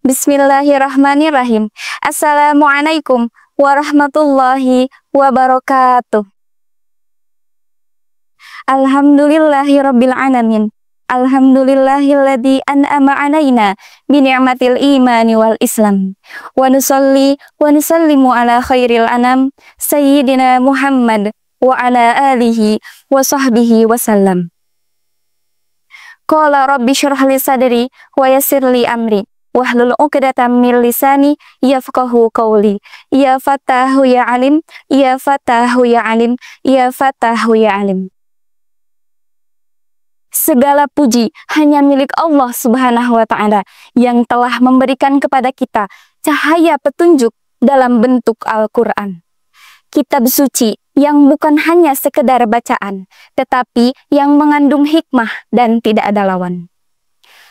Bismillahirrahmanirrahim. Assalamualaikum warahmatullahi wabarakatuh. Alhamdulillahirabbil alamin. Alhamdulillahilladzi an'ama 'alaina bi ni'matil imani wal islam. Wa nusalli wa nusallimu ala khairil anam sayyidina Muhammad wa ala alihi wa sahbihi wasallam. Qala rabbi syrah li sadri wa yassir li amri wahlul 'uqdatam min lisani yafqahu qawli. Ya Fatahu ya Alim, ya Fatahu ya Alim, ya Fatahu ya Alim. Segala puji hanya milik Allah Subhanahu wa Ta'ala yang telah memberikan kepada kita cahaya petunjuk dalam bentuk Al-Quran. Kitab suci yang bukan hanya sekedar bacaan, tetapi yang mengandung hikmah dan tidak ada lawan.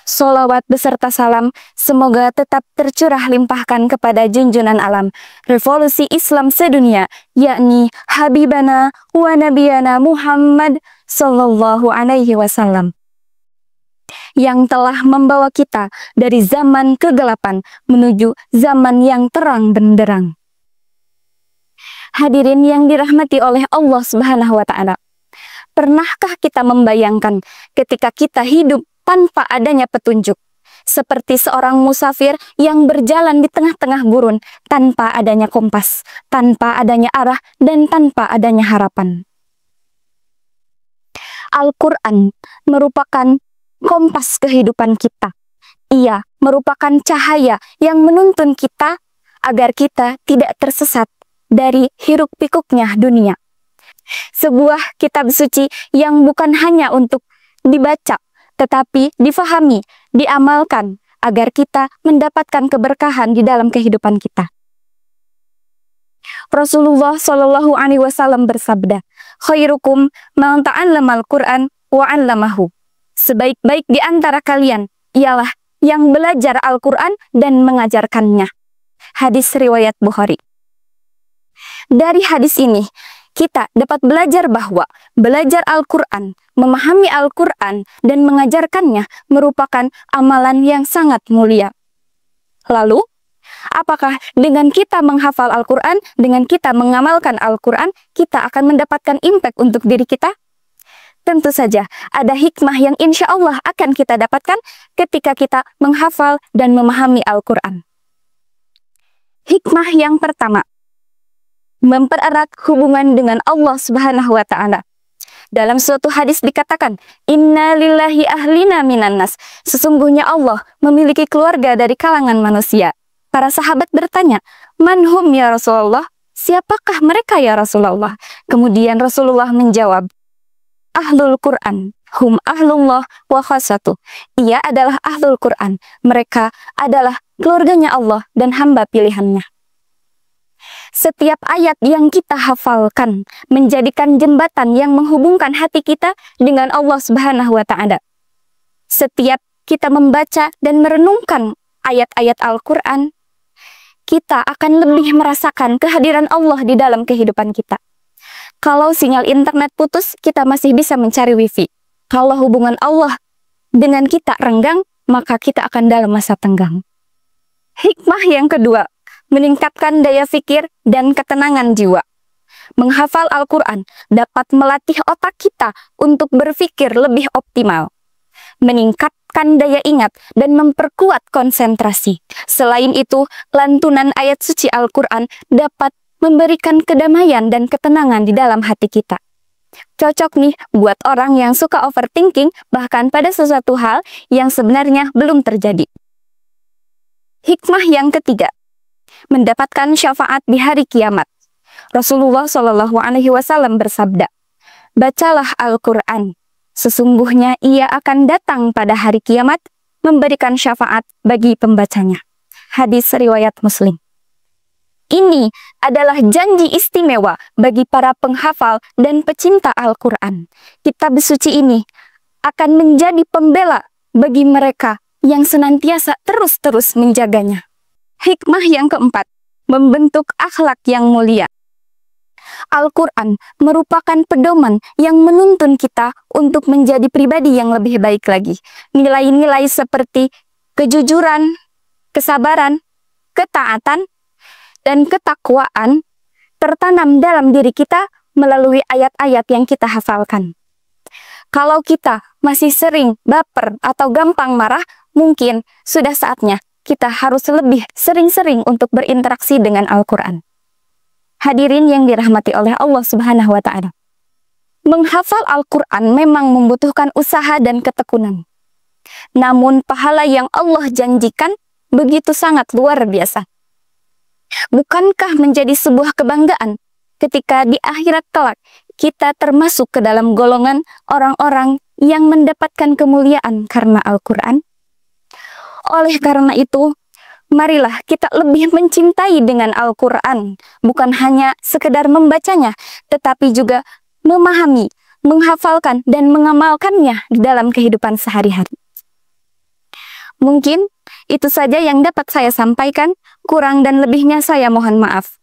Sholawat beserta salam semoga tetap tercurah limpahkan kepada junjungan alam revolusi Islam sedunia, yakni Habibana wa Nabiyana Muhammad Sallallahu Alaihi Wasallam, yang telah membawa kita dari zaman kegelapan menuju zaman yang terang benderang. Hadirin yang dirahmati oleh Allah Subhanahu wa Ta'ala, pernahkah kita membayangkan ketika kita hidup tanpa adanya petunjuk, seperti seorang musafir yang berjalan di tengah-tengah gurun tanpa adanya kompas, tanpa adanya arah, dan tanpa adanya harapan? Al-Quran merupakan kompas kehidupan kita. Ia merupakan cahaya yang menuntun kita agar kita tidak tersesat dari hiruk-pikuknya dunia. Sebuah kitab suci yang bukan hanya untuk dibaca, tetapi difahami, diamalkan, agar kita mendapatkan keberkahan di dalam kehidupan kita. Rasulullah Shallallahu Alaihi Wasallam bersabda, "Khairukum man ta'allamal Qur'an wa 'allamahu." Sebaik-baik di antara kalian ialah yang belajar Al-Quran dan mengajarkannya. Hadis riwayat Bukhari. Dari hadis ini, kita dapat belajar bahwa belajar Al-Quran, memahami Al-Quran, dan mengajarkannya merupakan amalan yang sangat mulia. Lalu, apakah dengan kita menghafal Al-Quran, dengan kita mengamalkan Al-Quran, kita akan mendapatkan impact untuk diri kita? Tentu saja, ada hikmah yang insya Allah akan kita dapatkan ketika kita menghafal dan memahami Al-Quran. Hikmah yang pertama, mempererat hubungan dengan Allah Subhanahu wa Ta'ala. Dalam suatu hadis dikatakan, "Inna lillahi ahlina minan nas." Sesungguhnya Allah memiliki keluarga dari kalangan manusia. Para sahabat bertanya, "Manhum ya Rasulullah?" Siapakah mereka ya Rasulullah? Kemudian Rasulullah menjawab, "Ahlul Quran, hum ahlullah wa khasatuh." Ia adalah ahlul Quran. Mereka adalah keluarganya Allah dan hamba pilihannya. Setiap ayat yang kita hafalkan menjadikan jembatan yang menghubungkan hati kita dengan Allah Subhanahu wa Ta'ala. Setiap kita membaca dan merenungkan ayat-ayat Al-Quran, kita akan lebih merasakan kehadiran Allah di dalam kehidupan kita. Kalau sinyal internet putus, kita masih bisa mencari wifi. Kalau hubungan Allah dengan kita renggang, maka kita akan dalam masa tenggang. Hikmah yang kedua, meningkatkan daya pikir dan ketenangan jiwa. Menghafal Al-Quran dapat melatih otak kita untuk berpikir lebih optimal, meningkatkan daya ingat, dan memperkuat konsentrasi. Selain itu, lantunan ayat suci Al-Quran dapat memberikan kedamaian dan ketenangan di dalam hati kita. Cocok nih buat orang yang suka overthinking, bahkan pada sesuatu hal yang sebenarnya belum terjadi. Hikmah yang ketiga, mendapatkan syafaat di hari kiamat. Rasulullah Shallallahu Alaihi Wasallam bersabda, "Bacalah Al-Quran, sesungguhnya ia akan datang pada hari kiamat memberikan syafaat bagi pembacanya." Hadis riwayat Muslim. Ini adalah janji istimewa bagi para penghafal dan pecinta Al-Quran. Kitab suci ini akan menjadi pembela bagi mereka yang senantiasa terus-terus menjaganya. Hikmah yang keempat, membentuk akhlak yang mulia. Al-Quran merupakan pedoman yang menuntun kita untuk menjadi pribadi yang lebih baik lagi. Nilai-nilai seperti kejujuran, kesabaran, ketaatan, dan ketakwaan tertanam dalam diri kita melalui ayat-ayat yang kita hafalkan. Kalau kita masih sering baper atau gampang marah, mungkin sudah saatnya kita harus lebih sering-sering untuk berinteraksi dengan Al-Quran. Hadirin yang dirahmati oleh Allah Subhanahu wa Ta'ala. Menghafal Al-Quran memang membutuhkan usaha dan ketekunan. Namun pahala yang Allah janjikan begitu sangat luar biasa. Bukankah menjadi sebuah kebanggaan ketika di akhirat kelak kita termasuk ke dalam golongan orang-orang yang mendapatkan kemuliaan karena Al-Quran? Oleh karena itu, marilah kita lebih mencintai dengan Al-Quran, bukan hanya sekedar membacanya, tetapi juga memahami, menghafalkan, dan mengamalkannya di dalam kehidupan sehari-hari. Mungkin itu saja yang dapat saya sampaikan, kurang dan lebihnya saya mohon maaf.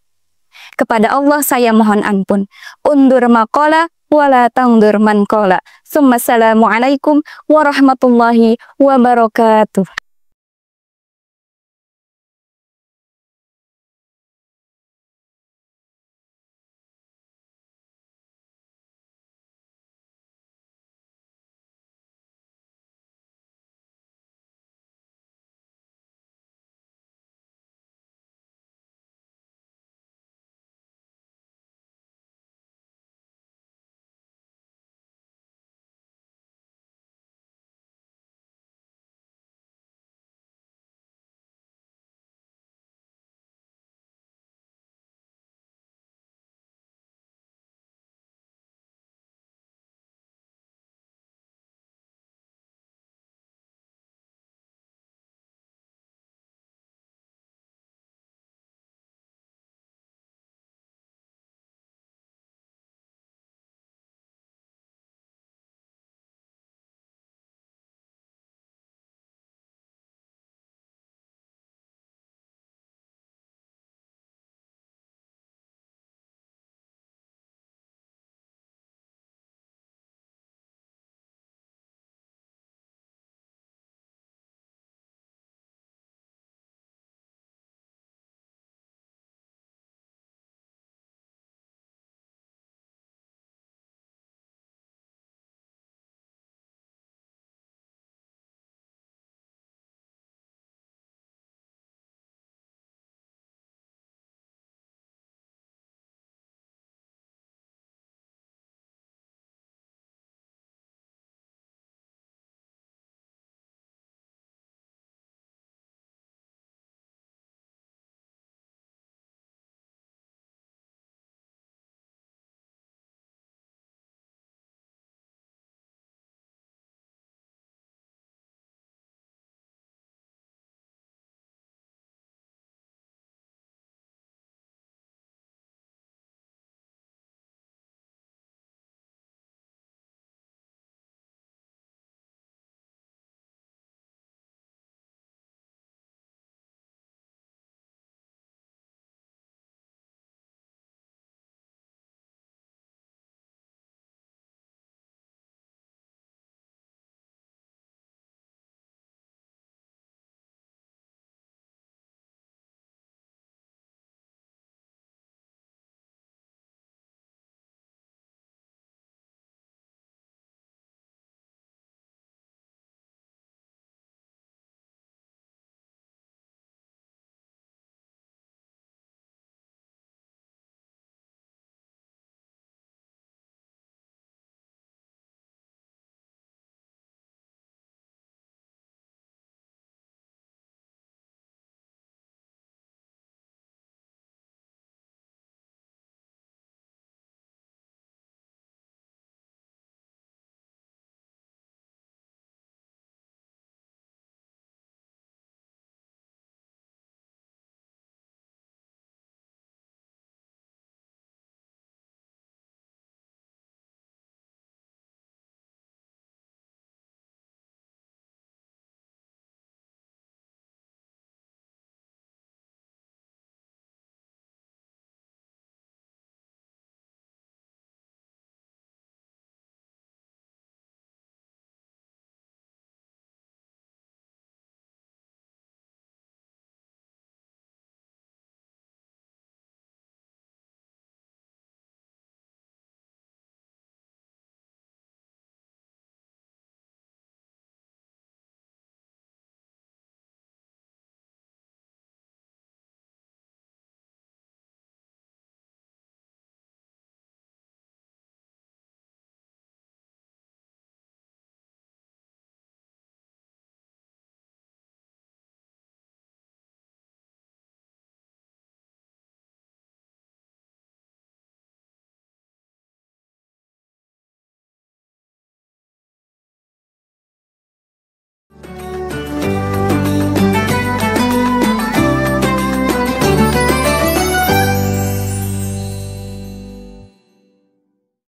Kepada Allah saya mohon ampun. Undur maqala wala tangdur man qala. Assalamualaikum warahmatullahi wabarakatuh.